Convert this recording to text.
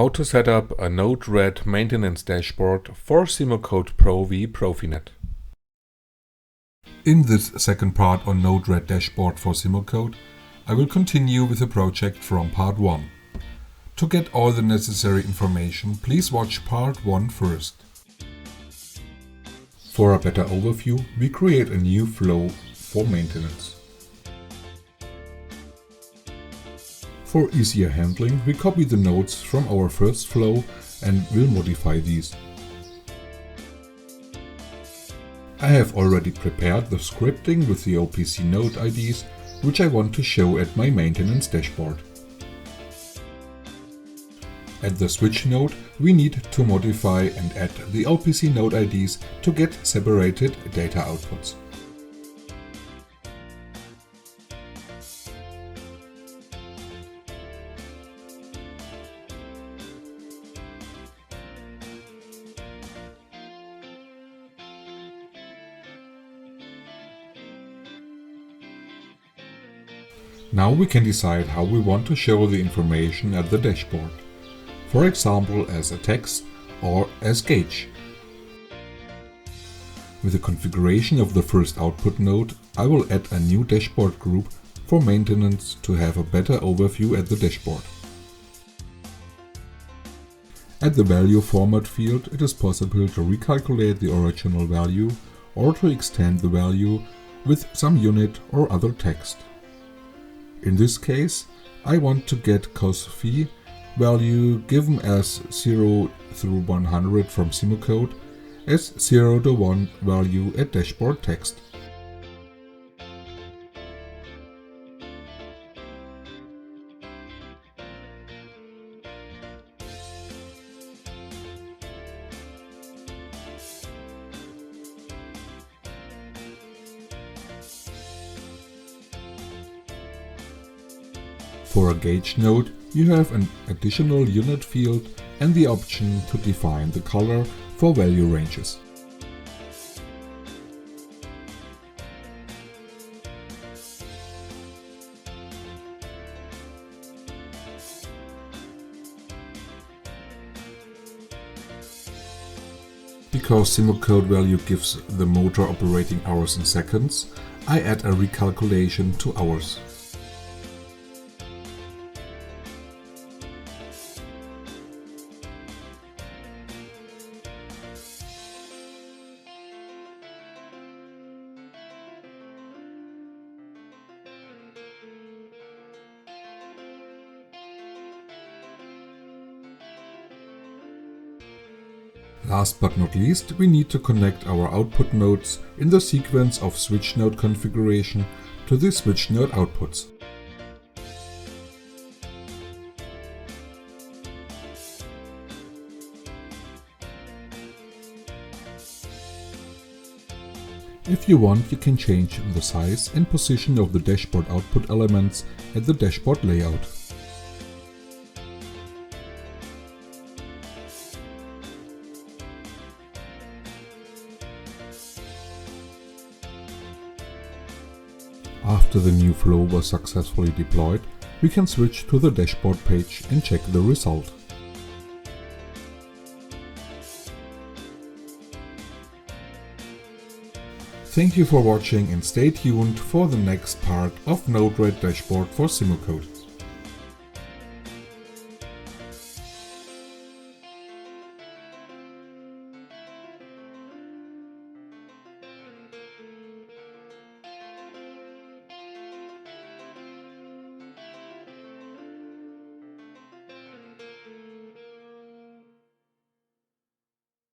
How to set up a Node-RED maintenance dashboard for SIMOCODE Pro v Profinet. In this second part on Node-RED dashboard for SIMOCODE, I will continue with the project from part 1. To get all the necessary information, please watch part 1 first. For a better overview, we create a new flow for maintenance. For easier handling, we copy the nodes from our first flow and will modify these. I have already prepared the scripting with the OPC node IDs, which I want to show at my maintenance dashboard. At the switch node, we need to modify and add the OPC node IDs to get separated data outputs. Now we can decide how we want to show the information at the dashboard. For example, as a text or as gauge. With the configuration of the first output node, I will add a new dashboard group for maintenance to have a better overview at the dashboard. At the value format field, it is possible to recalculate the original value or to extend the value with some unit or other text. In this case, I want to get cos-phi value given as 0 through 100 from SIMOCODE as 0 to 1 value at dashboard text. For a gauge node, you have an additional unit field and the option to define the color for value ranges. Because SIMOCODE value gives the motor operating hours in seconds, I add a recalculation to hours. Last but not least, we need to connect our output nodes in the sequence of switch node configuration to the switch node outputs. If you want, you can change the size and position of the dashboard output elements at the dashboard layout. After the new flow was successfully deployed, we can switch to the dashboard page and check the result. Thank you for watching and stay tuned for the next part of Node-RED dashboard for SIMOCODE.